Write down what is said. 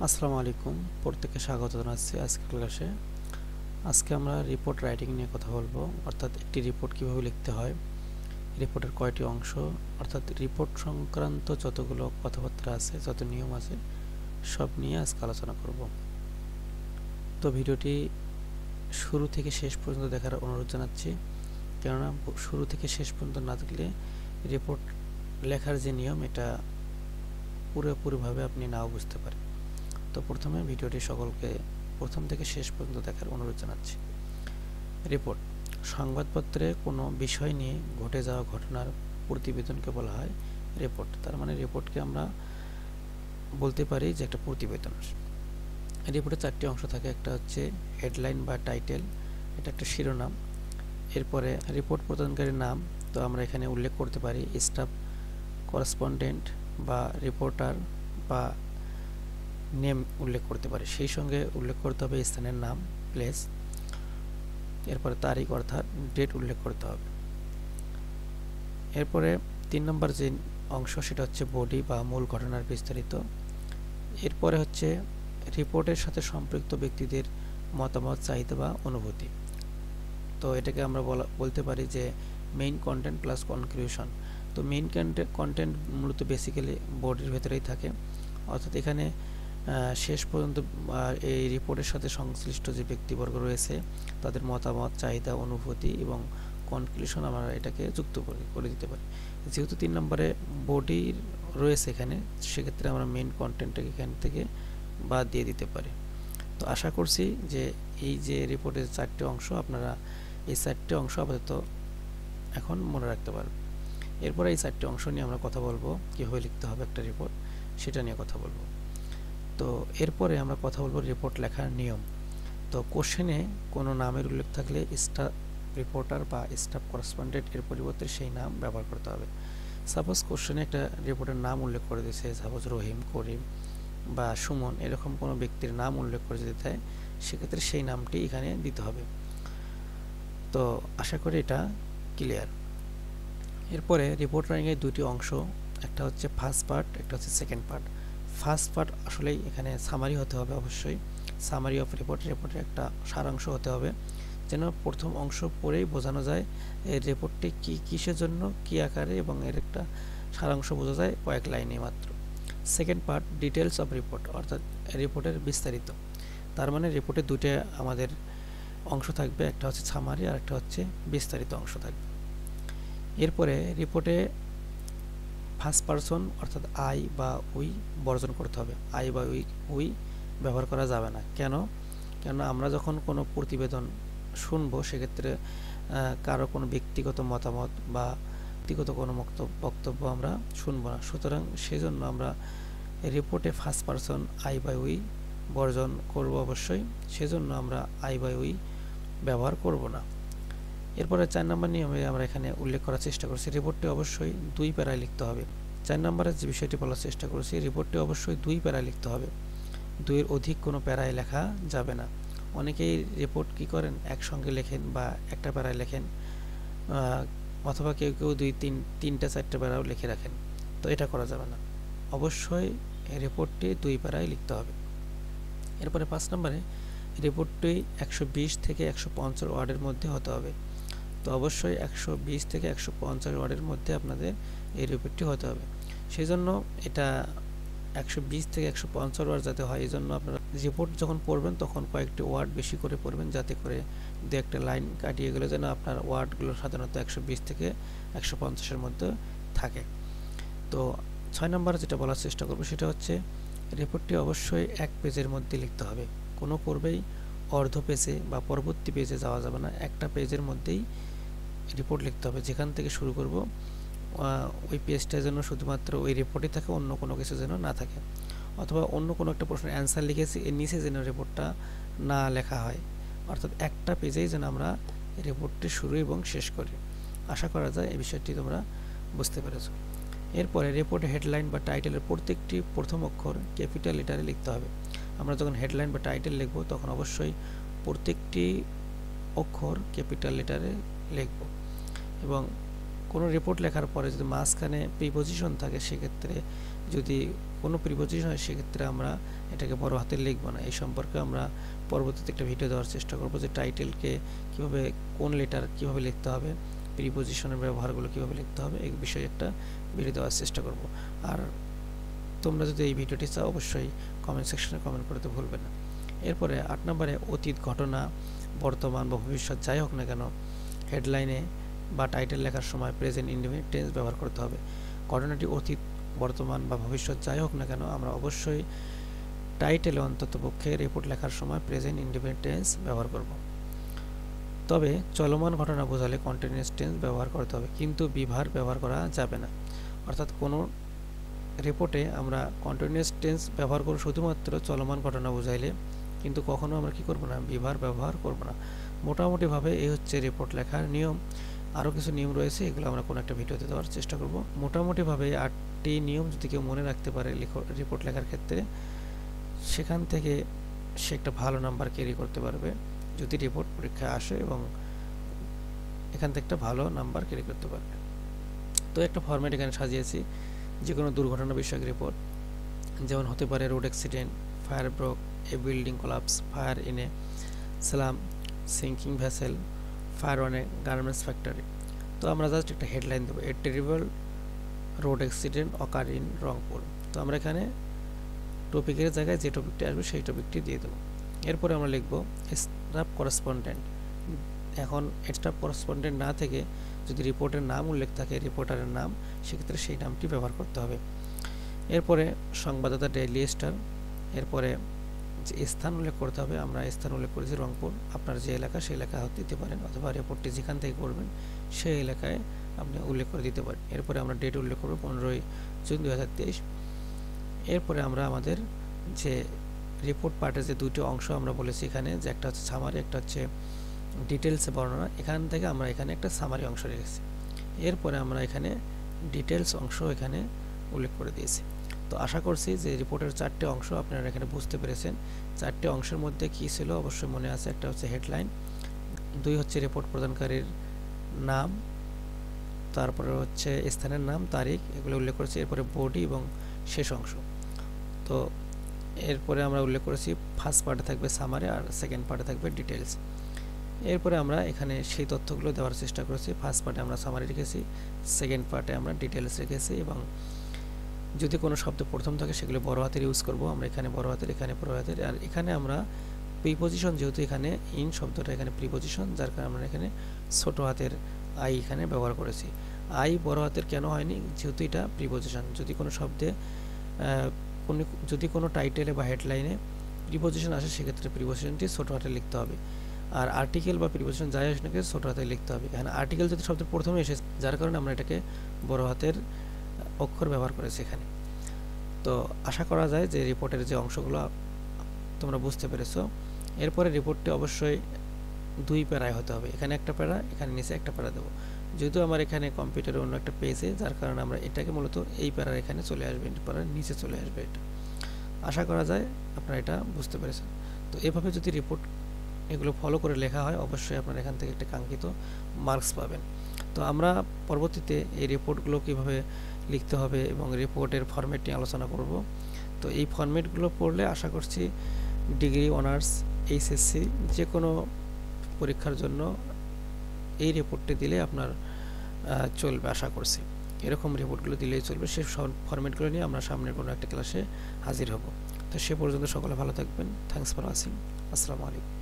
আসসালামু আলাইকুম, প্রত্যেককে স্বাগত জানাচ্ছি আজকের ক্লাসে। আজকে আমরা রিপোর্ট রাইটিং নিয়ে কথা বলবো, অর্থাৎ একটি রিপোর্ট কিভাবে লিখতে হয়, রিপোর্টের কয়টি অংশ, অর্থাৎ রিপোর্ট সংক্রান্ত যতগুলো কথাবার্তা আছে, যত নিয়ম আছে, সব নিয়ে আজকে আলোচনা করব। তো ভিডিওটি শুরু থেকে শেষ পর্যন্ত দেখার অনুরোধ জানাচ্ছি, কেননা শুরু থেকে শেষ পর্যন্ত না দেখলে রিপোর্ট লেখার যে নিয়ম এটা পুরোপুরিভাবে আপনি নাও বুঝতে পারেন। তো প্রথমে ভিডিওটি সকলকে প্রথম থেকে শেষ পর্যন্ত দেখার অনুরোধ জানাচ্ছি। রিপোর্ট সংবাদপত্রে কোনো বিষয় নিয়ে ঘটে যাওয়া ঘটনার প্রতিবেদনকে বলা হয় রিপোর্ট। তার মানে রিপোর্টকে আমরা বলতে পারি যে একটা প্রতিবেদন। রিপোর্টে চারটি অংশ থাকে, একটা হচ্ছে হেডলাইন বা টাইটেল, এটা একটা শিরোনাম। এরপরে রিপোর্ট প্রদানকারীর নাম, তো আমরা এখানে উল্লেখ করতে পারি স্টাফ, করেসপন্ডেন্ট বা রিপোর্টার বা নেম উল্লেখ করতে পারি। সেই সঙ্গে উল্লেখ করতে হবে স্থানের নাম, প্লেস। এরপরে তারিখ অর্থাৎ ডেট উল্লেখ করতে হবে। এরপরে 3 নম্বর যে অংশ সেটা হচ্ছে বডি বা মূল ঘটনার বিস্তারিত। এরপরে হচ্ছে রিপোর্টের সাথে সম্পৃক্ত ব্যক্তিদের মতামত, চাহিদা বা অনুভূতি। তো এটাকে আমরা বলতে পারি যে মেইন কন্টেন্ট প্লাস কনক্লুশন। তো মেইন কন্টেন্ট মূলত বেসিক্যালি বডির ভেতরেই থাকে, অর্থাৎ এখানে শেষ পর্যন্ত এই রিপোর্টের সাথে সংশ্লিষ্ট যে ব্যক্তিবর্গ রয়েছে তাদের মতামত, চাহিদা, অনুভূতি এবং কনক্লুশন আমরা এটাকে যুক্ত করে দিতে পারি। যেহেতু 3 নম্বরে বডি রয়েছে এখানে, সেক্ষেত্রে আমরা মেইন কন্টেন্টটাকে এখান থেকে বাদ দিয়ে দিতে পারি। তো আশা করছি যে এই যে রিপোর্টের 4টি অংশ, আপনারা এই 4টি অংশ আপাতত এখন মনে রাখতে পারবেন। এরপরে এই 4টি অংশ নিয়ে আমরা কথা বলবো, কীভাবে লিখতে হবে একটা রিপোর্ট, সেটা নিয়ে কথা বলবো। তো এরপরে আমরা কথা বলবো রিপোর্ট লেখার নিয়ম। তো কোশ্চেনে কোনো নামের উল্লেখ থাকলে স্টাফ রিপোর্টার বা স্টাফ করেসপন্ডেন্ট এর পরিবর্তে সেই নাম ব্যবহার করতে হবে। সাপোজ কোশ্চেনে একটা রিপোর্টের নাম উল্লেখ করে দিয়েছে, সাপোজ রহিম, করিম বা সুমন, এরকম কোনো ব্যক্তির নাম উল্লেখ করে যদি দেয়, সেক্ষেত্রে সেই নামটি এখানে দিতে হবে। তো আশা করি এটা ক্লিয়ার। এরপরে রিপোর্ট রাইটিংয়ের দুটি অংশ, একটা হচ্ছে ফার্স্ট পার্ট, একটা হচ্ছে সেকেন্ড পার্ট। ফার্স্ট পার্ট আসলেই এখানে সামারি হতে হবে, অবশ্যই সামারি অফ রিপোর্ট, রিপোর্টের একটা সারাংশ হতে হবে, যেন প্রথম অংশ পড়েই বোঝানো যায় এই রিপোর্টটি কী, কিসের জন্য, কী আকারে, এবং এর একটা সারাংশ বোঝা যায় কয়েক লাইনে মাত্র। Second part details of report, অর্থাৎ রিপোর্টের বিস্তারিত। তার মানে রিপোর্টে দুটো আমাদের অংশ থাকবে, একটা হচ্ছে সামারি আর একটা হচ্ছে বিস্তারিত অংশ থাকবে। এরপরে রিপোর্টে ফার্স্ট পারসন অর্থাৎ আই বা উই বর্জন করতে হবে। আই বা উই ব্যবহার করা যাবে না। কেননা আমরা যখন কোনো প্রতিবেদন শুনবো, সেক্ষেত্রে কারো কোনো ব্যক্তিগত মতামত বা ব্যক্তিগত কোনো বক্তব্য আমরা শুনবো না। সুতরাং সেজন্য আমরা রিপোর্টে ফার্স্ট পারসন আই বা উই বর্জন করব অবশ্যই, সেজন্য আমরা আই বা উই ব্যবহার করব না। এরপরে 4 নম্বর নিয়মে আমরা এখানে উল্লেখ করার চেষ্টা করছি, রিপোর্টটি অবশ্যই 2 প্যারায় লিখতে হবে। 4 নম্বরে যে বিষয়টি বলার চেষ্টা করেছি, রিপোর্টটি অবশ্যই 2 প্যারায় লিখতে হবে, 2-এর অধিক কোনো প্যারায় লেখা যাবে না। অনেকেই রিপোর্ট কি করেন, একসঙ্গে লেখেন বা একটা প্যারায় লেখেন, অথবা কেউ কেউ 2-3-4টা প্যারাও লিখে রাখেন। তো এটা করা যাবে না, অবশ্যই রিপোর্টটি 2 প্যারায় লিখতে হবে। এরপরে 5 নম্বরে রিপোর্টটি 120 থেকে 150 ওয়ার্ডের মধ্যে হতে হবে। তো অবশ্যই 120 থেকে 150 ওয়ার্ডের মধ্যে আপনাদের এই রিপোর্টটি হতে হবে। সেই জন্য এটা 120 থেকে 150 ওয়ার্ড যাতে হয়, এই জন্য আপনারা রিপোর্ট যখন পড়বেন তখন কয়েকটি ওয়ার্ড বেশি করে পড়বেন, যাতে করে দু একটা লাইন কাটিয়ে গেলে যেন আপনার ওয়ার্ডগুলো সাধারণত 120 থেকে 150-এর মধ্যে থাকে। তো 6 নম্বরে যেটা বলার চেষ্টা করব সেটা হচ্ছে রিপোর্টটি অবশ্যই 1 পেজের মধ্যে লিখতে হবে। কোনো পূর্বেই অর্ধ পেজে বা পরবর্তী পেজে যাওয়া যাবে না, একটা পেজের মধ্যেই রিপোর্ট লিখতে হবে। যেখান থেকে শুরু করব ওই পেজটা যেন শুধুমাত্র ওই রিপোর্টই থাকে, অন্য কোনো কিছু যেন না থাকে, অথবা অন্য কোনো একটা প্রশ্নের অ্যান্সার লিখেছি এর নিচে যেন রিপোর্টটা না লেখা হয়, অর্থাৎ একটা পেজেই যেন আমরা রিপোর্টটি শুরু এবং শেষ করি। আশা করা যায় এই বিষয়টি তোমরা বুঝতে পেরেছ। এরপরে রিপোর্টে হেডলাইন বা টাইটেলের প্রত্যেকটি প্রথম অক্ষর ক্যাপিটাল লেটারে লিখতে হবে। আমরা যখন হেডলাইন বা টাইটেল লিখব তখন অবশ্যই প্রত্যেকটি অক্ষর ক্যাপিটাল লেটারে লিখব, এবং কোনো রিপোর্ট লেখার পরে যদি মাঝখানে প্রিপোজিশন থাকে, সেক্ষেত্রে যদি কোনো প্রিপোজিশন হয় সেক্ষেত্রে আমরা এটাকে বড় হাতে লিখব না। এই সম্পর্কে আমরা পরবর্তীতে একটা ভিডিও দেওয়ার চেষ্টা করব যে টাইটেলকে কীভাবে, কোন লেটার কীভাবে লিখতে হবে, প্রিপোজিশনের ব্যবহারগুলো কীভাবে লিখতে হবে, এই বিষয়ে একটা ভিডিও দেওয়ার চেষ্টা করব। আর তোমরা যদি এই ভিডিওটি চাও অবশ্যই কমেন্ট সেকশনে কমেন্ট করতে ভুলবে না। এরপরে 8 নম্বরে অতীত ঘটনা, বর্তমান বা ভবিষ্যৎ যাই হোক না কেন হেডলাইনে বা টাইটেল লেখার সময় প্রেজেন্ট ইনডিফিনিট টেন্স ব্যবহার করতে হবে। ঘটনাটি অতীত, বর্তমান বা ভবিষ্যৎ যাই হোক না কেন আমরা অবশ্যই টাইটেলে অন্ততপক্ষে রিপোর্ট লেখার সময় প্রেজেন্ট ইনডিফিনিট টেন্স ব্যবহার করব। তবে চলমান ঘটনা বোঝালে কন্টিনিউয়াস টেন্স ব্যবহার করতে হবে, কিন্তু বিভার ব্যবহার করা যাবে না। অর্থাৎ কোনো রিপোর্টে আমরা কন্টিনিউয়াস টেন্স ব্যবহার করব শুধুমাত্র চলমান ঘটনা বোঝাইলে, কিন্তু কখনো আমরা কি করব না, বিভার ব্যবহার করব না। মোটামুটিভাবে এই হচ্ছে রিপোর্ট লেখার নিয়ম। আরও কিছু নিয়ম রয়েছে, এগুলো আমরা কোনো একটা ভিডিওতে দেওয়ার চেষ্টা করব। মোটামুটিভাবে 8টি নিয়ম যদি কেউ মনে রাখতে পারে রিপোর্ট লেখার ক্ষেত্রে, সেখান থেকে সে একটা ভালো নাম্বার ক্যারি করতে পারবে যদি রিপোর্ট পরীক্ষায় আসে, এবং এখান থেকে একটা ভালো নাম্বার ক্যারি করতে পারবে। তো একটা ফরম্যাট এখানে সাজিয়েছি, যে কোনো দুর্ঘটনা বিষয়ক রিপোর্ট, যেমন হতে পারে road accident, fire broke, A building collapse, fire in a slum, sinking vessel, fire on a garments factory. তো আমরা জাস্ট একটা হেডলাইন দেবো, a terrible road accident occur in Rangpur. তো আমরা এখানে টপিকের জায়গায় যে টপিকটি আসবে সেই টপিকটি দিয়ে দেবো। এরপরে আমরা লিখব স্টাফ করেসপন্ডেন্ট। এখন স্টাফ করেসপন্ডেন্ট না থেকে যদি রিপোর্টের নাম উল্লেখ থাকে, রিপোর্টারের নাম, সেক্ষেত্রে সেই নামটি ব্যবহার করতে হবে। এরপরে সংবাদদাতা ডেইলি স্টার। এরপরে যে স্থান উল্লেখ করতে হবে, আমরা স্থান উল্লেখ করেছি রংপুর, আপনার যে এলাকা সেই এলাকা দিতে পারেন, অথবা রিপোর্টটি যেখান থেকে করবেন সেই এলাকায় আপনি উল্লেখ করে দিতে পারেন। এরপরে আমরা ডেট উল্লেখ করব 15ই জুন 2023। এরপরে আমরা আমাদের যে রিপোর্ট পার্টের যে দুটো অংশ আমরা বলেছি এখানে, যে একটা হচ্ছে সামারি, একটা হচ্ছে ডিটেলসে বর্ণনা, এখান থেকে আমরা এখানে একটা সামারি অংশ রেখেছি। এরপরে আমরা এখানে ডিটেলস অংশ এখানে উল্লেখ করে দিয়েছি। তো আশা করছি যে রিপোর্টের 4টে অংশ আপনারা এখানে বুঝতে পেরেছেন। 4টে অংশের মধ্যে কী ছিল অবশ্যই মনে আছে। একটা হচ্ছে হেডলাইন, 2 হচ্ছে রিপোর্ট প্রদানকারীর নাম, তারপরে হচ্ছে স্থানের নাম, তারিখ, এগুলো উল্লেখ করেছি। এরপরে বডি এবং শেষ অংশ। তো এরপরে আমরা উল্লেখ করেছি ফার্স্ট পার্টে থাকবে সামারি আর সেকেন্ড পার্টে থাকবে ডিটেলস। এরপরে আমরা এখানে সেই তথ্যগুলো দেওয়ার চেষ্টা করেছি। ফার্স্ট পার্টে আমরা সামারি রেখেছি, সেকেন্ড পার্টে আমরা ডিটেলস রেখেছি, এবং যদি কোনো শব্দ প্রথম থাকে সেগুলো বড় হাতের ইউজ করব। আমরা এখানে বড় হাতের, এখানে বড় হাতের, আর এখানে আমরা প্রিপোজিশন, যেহেতু এখানে ইন শব্দটা এখানে প্রিপোজিশন, যার কারণে আমরা এখানে ছোট হাতের আই এখানে ব্যবহার করেছি। আই বড় হাতের কেন হয়নি, যেহেতু এটা প্রিপোজিশন। যদি কোনো শব্দে যদি কোনো টাইটেলে বা হেডলাইনে প্রিপোজিশন আসে সেক্ষেত্রে প্রিপোজিশনটি ছোট হাতে লিখতে হবে, আর আর্টিকেল বা প্রিপোজিশন যাই আসে নাকি ছোট হাতে লিখতে হবে। এখানে আর্টিকেল যদি শব্দের প্রথমে এসে, যার কারণে আমরা এটাকে বড় হাতের অক্ষর ব্যবহার করেছি এখানে। তো আশা করা যায় যে রিপোর্টের যে অংশগুলো তোমরা বুঝতে পেরেছো। এরপরে রিপোর্টটি অবশ্যই 2 প্যারায় হতে হবে, এখানে একটা প্যারা, এখানে নিচে একটা প্যারা দেবো। যেহেতু আমার এখানে কম্পিউটারে অন্য একটা পেজে, যার কারণে আমরা এটাকে মূলত এই প্যারার এখানে চলে আসবে, এই প্যারার নিচে চলে আসবে। এটা আশা করা যায় আপনারা এটা বুঝতে পেরেছেন। তো এভাবে যদি রিপোর্ট এগুলো ফলো করে লেখা হয় অবশ্যই আপনারা এখান থেকে একটা কাঙ্ক্ষিত মার্কস পাবেন। তো আমরা পরবর্তীতে এই রিপোর্টগুলো কীভাবে লিখতে হবে এবং রিপোর্টের ফরম্যাট নিয়ে আলোচনা করব। তো এই ফরম্যাটগুলো পড়লে আশা করছি ডিগ্রি, অনার্স, এইচএসসি যে কোনো পরীক্ষার জন্য এই রিপোর্টটি দিলে আপনার চলবে আশা করছি। এরকম রিপোর্টগুলো দিলেই চলবে। সেই ফরম্যাটগুলো নিয়ে আমরা সামনের কোনো একটা ক্লাসে হাজির হব। তো সে পর্যন্ত সকলে ভালো থাকবেন। Thanks for watching. আসসালামু আলাইকুম।